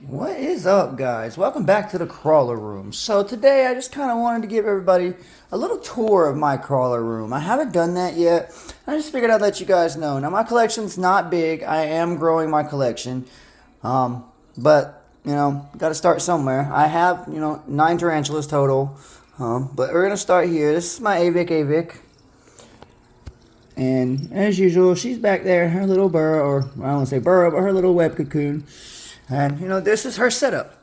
What is up, guys? Welcome back to the crawler room. So today I just kind of wanted to give everybody a little tour of my crawler room. I haven't done that yet. I just figured I'd let you guys know. Now my collection's not big. I am growing my collection. But got to start somewhere. I have, 9 tarantulas total. But we're going to start here. This is my Avic. And as usual, she's back there, her little burrow, or I don't want to say burrow, but her little web cocoon. And, this is her setup.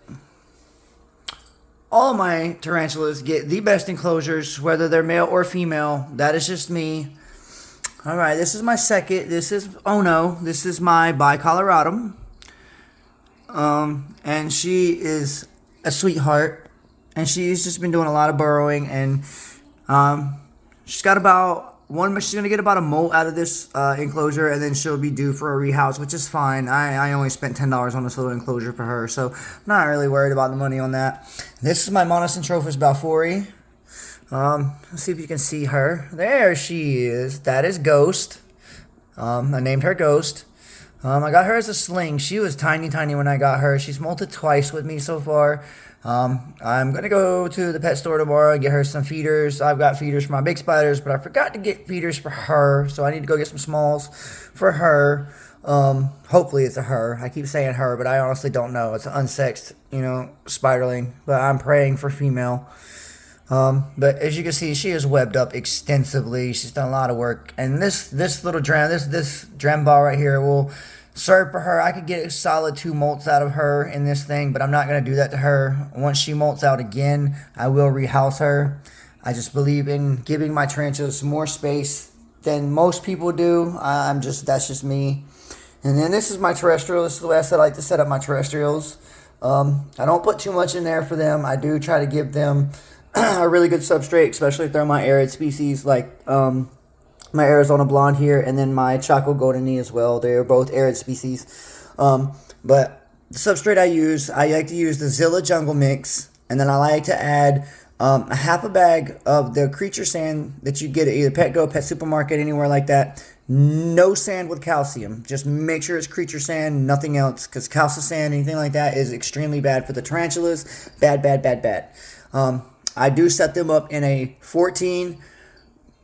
All my tarantulas get the best enclosures, whether they're male or female. That is just me. All right, this is my second. This is Ono. This is my bicoloratum. And she is a sweetheart. And she's just been doing a lot of burrowing. And she's got about she's going to get about a molt out of this enclosure, and then she'll be due for a rehouse, which is fine. I only spent $10 on this little enclosure for her, so I'm not really worried about the money on that. This is my Monocentrophus balfouri. Let's see if you can see her. There she is. That is Ghost. I named her Ghost. I got her as a sling. She was tiny when I got her. She's molted twice with me so far. I'm going to go to the pet store tomorrow and get her some feeders. I've got feeders for my big spiders, but I forgot to get feeders for her, so I need to go get some smalls for her. Hopefully it's a her. I keep saying her, but I honestly don't know. It's an unsexed, spiderling, but I'm praying for female. But as you can see, she is webbed up extensively. She's done a lot of work, and this little this dram ball right here will serve for her. I could get a solid 2 molts out of her in this thing, but I'm not going to do that to her. Once she molts out again, I will rehouse her. I just believe in giving my tarantulas more space than most people do. That's just me. And then this is my terrestrial. This is the way I like to set up my terrestrials. I don't put too much in there for them. I do try to give them a really good substrate, especially if they're my arid species, like my Arizona Blonde here, and then my Chaco Goldeni as well. They are both arid species. But the substrate I like to use the Zilla Jungle Mix, and then I like to add a half a bag of the creature sand that you get at either Petco, Pet Supermarket, anywhere like that. No sand with calcium. Just make sure it's creature sand, nothing else, because calcium sand, anything like that, is extremely bad for the tarantulas. Bad. I do set them up in a 14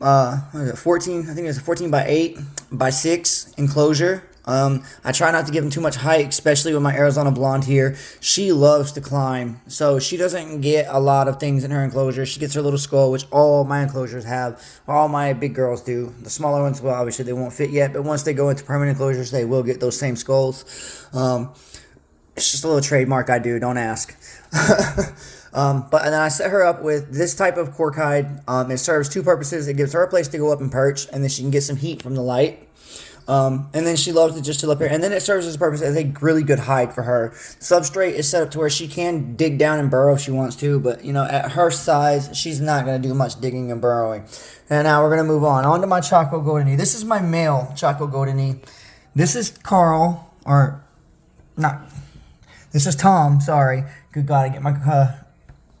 I think it's a 14 by 8 by 6 enclosure. I try not to give them too much height, especially with my Arizona Blonde here. She loves to climb, so she doesn't get a lot of things in her enclosure. She gets her little skull, which all my enclosures have. All my big girls do. The smaller ones, well, obviously they won't fit yet, but once they go into permanent enclosures, they will get those same skulls. It's just a little trademark I do, don't ask. And then I set her up with this type of cork hide. It serves 2 purposes. It gives her a place to go up and perch, and then she can get some heat from the light. And then she loves to just chill up here. And then it serves as a purpose as a really good hide for her. Substrate is set up to where she can dig down and burrow if she wants to, but at her size, she's not going to do much digging and burrowing. And now we're going to move on to my Chaco Goldeni. This is my male Chaco Goldeni. This is Carl, or not. This is Tom. Sorry. Good God, I get my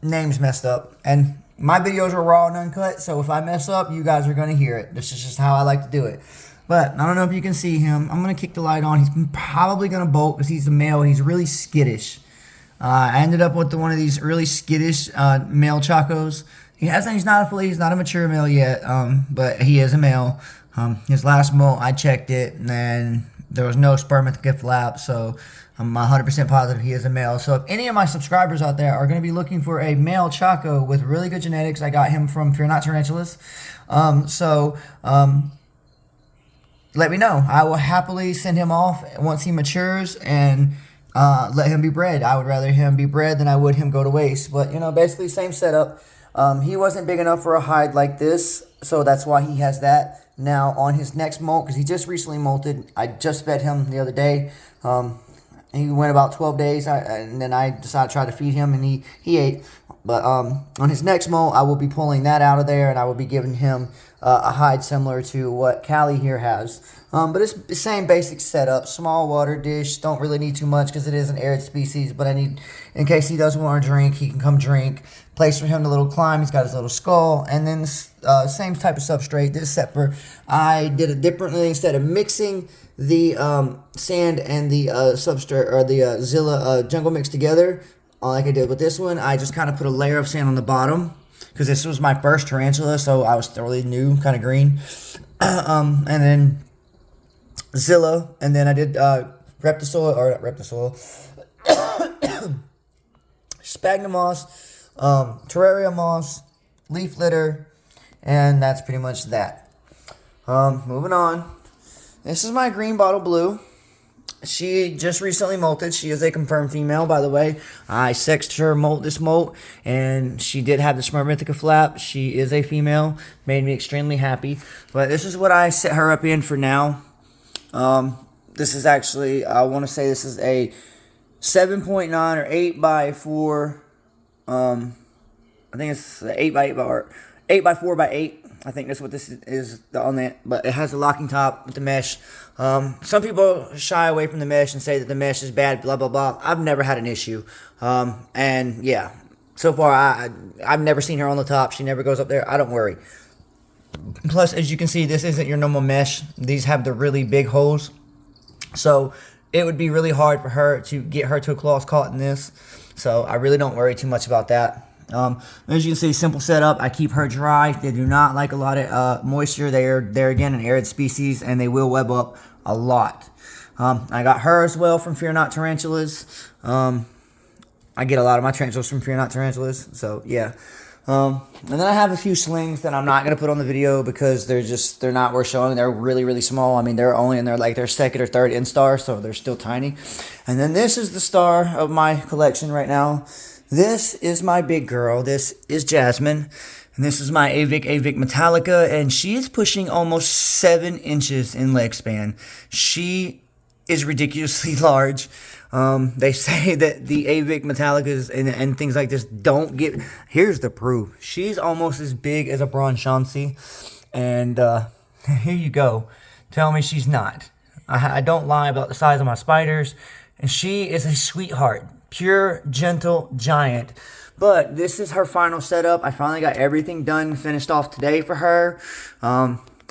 names messed up, and my videos are raw and uncut, so if I mess up, you guys are going to hear it. This is just how I like to do it. But I don't know if you can see him. I'm going to kick the light on. He's probably going to bolt because he's a male. He's really skittish. I ended up with one of these really skittish male Chacos. He's not a mature male yet, but he is a male. His last molt, I checked it, and there was no spermatheca flap, so I'm 100% positive he is a male. So if any of my subscribers out there are going to be looking for a male Chaco with really good genetics, I got him from Fear Not Tarantulas. Let me know. I will happily send him off once he matures and let him be bred. I would rather him be bred than I would him go to waste. But, basically same setup. He wasn't big enough for a hide like this, so that's why he has that. Now, on his next molt, because he just recently molted, I just fed him the other day. He went about 12 days, and then I decided to try to feed him, and he ate. But on his next molt, I will be pulling that out of there, and I will be giving him a hide similar to what Callie here has. But it's the same basic setup. Small water dish. Don't really need too much because it is an arid species, but I need, in case he doesn't want to drink, he can come drink. Place for him to little climb. He's got his little skull. And then same type of substrate. This separate. I did it differently. Instead of mixing the sand and the substrate, or the Zilla jungle mix together, like I did with this one, I just kind of put a layer of sand on the bottom because this was my first tarantula, so I was thoroughly new, kind of green. And then Zilla, and then I did Reptisoil, or not Reptisoil, sphagnum moss, terraria moss, leaf litter, and that's pretty much that. Moving on. This is my green bottle blue. She just recently molted. She is a confirmed female, by the way. I sexed her this molt, and she did have the Smart Mythica flap. She is a female. Made me extremely happy. But this is what I set her up in for now. This is actually, I want to say this is a 7.9 or 8 by 4. I think it's 8 by 8 or 8 by 4 by 8. I think that's what this is on that, but it has a locking top with the mesh. Some people shy away from the mesh and say that the mesh is bad, blah, blah, blah. I've never had an issue. And yeah, so far I've never seen her on the top. She never goes up there. I don't worry. Plus, as you can see, this isn't your normal mesh. These have the really big holes. So it would be really hard for her to get her toe claws caught in this. So I really don't worry too much about that. As you can see, simple setup. I keep her dry. They do not like a lot of moisture. They're again an arid species, and they will web up a lot. I got her as well from Fear Not Tarantulas. I get a lot of my tarantulas from Fear Not Tarantulas. So yeah. And then I have a few slings that I'm not going to put on the video because they're not worth showing. They're really, really small. I mean, they're only in their second or third instar, so they're still tiny. And then this is the star of my collection right now. This is my big girl. This is Jasmine. And this is my Avic Metallica. And she is pushing almost 7 inches in leg span. She is ridiculously large. They say that the Avic Metallicas and things like this don't get... Here's the proof. She's almost as big as a Bronchauncey. And here you go. Tell me she's not. I don't lie about the size of my spiders. And she is a sweetheart. Pure, gentle giant. But this is her final setup. I finally got everything done, finished off today for her.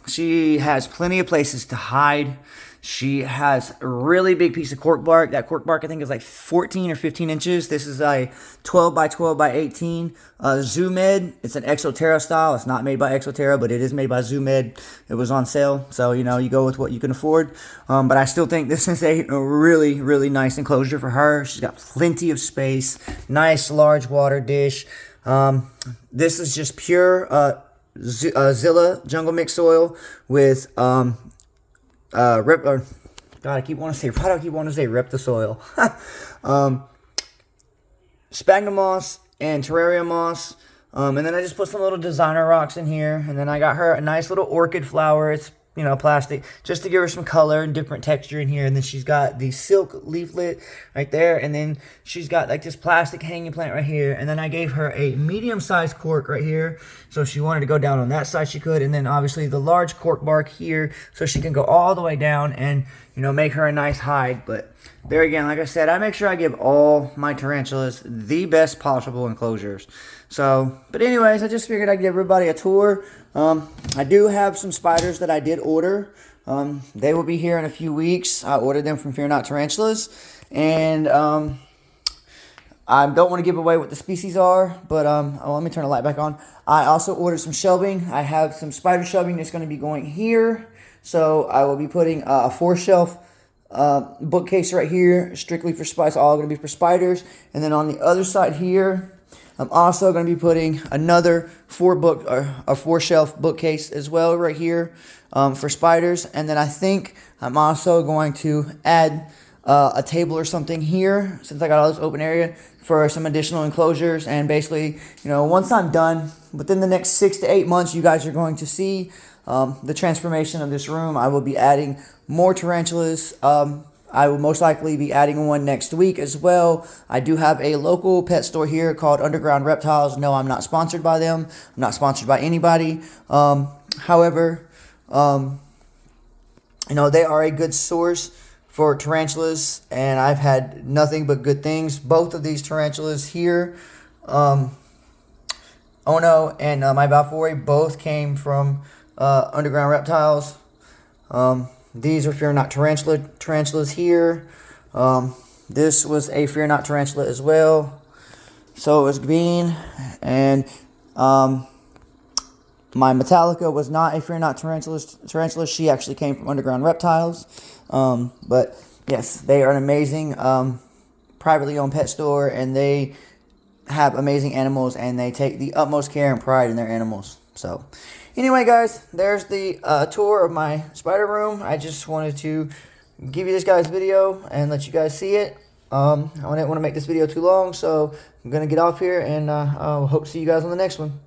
She has plenty of places to hide. She has a really big piece of cork bark. That cork bark, I think, is like 14 or 15 inches. This is a 12 by 12 by 18 Zoomed. It's an Exoterra style. It's not made by Exoterra, but it is made by Zoomed. It was on sale, so, you know, you go with what you can afford. But I still think this is a really, really nice enclosure for her. She's got plenty of space. Nice, large water dish. This is just pure Zilla jungle mix soil with... God, I keep wanting to say, why do I keep wanting to say Reptisoil? Sphagnum moss and terraria moss. And then I just put some little designer rocks in here. And then I got her a nice little orchid flower. It's, you know, plastic, just to give her some color and different texture in here. And then she's got the silk leaflet right there. And then she's got like this plastic hanging plant right here. And then I gave her a medium-sized cork right here. So if she wanted to go down on that side, she could. And then obviously the large cork bark here, so she can go all the way down and, you know, make her a nice hide. But there again, like I said, I make sure I give all my tarantulas the best possible enclosures. So, but anyways, I just figured I'd give everybody a tour. I do have some spiders that I did order. They will be here in a few weeks. I ordered them from Fear Not Tarantulas. And I don't want to give away what the species are, but let me turn the light back on. I also ordered some shelving. I have some spider shelving that's going to be going here. So I will be putting a 4-shelf bookcase right here, strictly for spiders. All going to be for spiders. And then on the other side here, I'm also going to be putting another 4-shelf bookcase as well right here for spiders. And then I think I'm also going to add a table or something here, since I got all this open area, for some additional enclosures. And basically, you know, once I'm done, within the next 6 to 8 months, you guys are going to see the transformation of this room. I will be adding more tarantulas. I will most likely be adding one next week as well. I do have a local pet store here called Underground Reptiles. No, I'm not sponsored by them. I'm not sponsored by anybody. However, you know, they are a good source for tarantulas, and I've had nothing but good things. Both of these tarantulas here, Ono and my Balfour, both came from Underground Reptiles. These are Fear Not tarantulas here. This was a Fear Not tarantula as well. So it was green, and my Metallica was not a Fear Not tarantula. She actually came from Underground Reptiles. But yes, they are an amazing privately owned pet store, and they have amazing animals, and they take the utmost care and pride in their animals. So anyway, guys, there's the tour of my spider room. I just wanted to give you this guy's video and let you guys see it. I didn't want to make this video too long, so I'm going to get off here, and I hope to see you guys on the next one.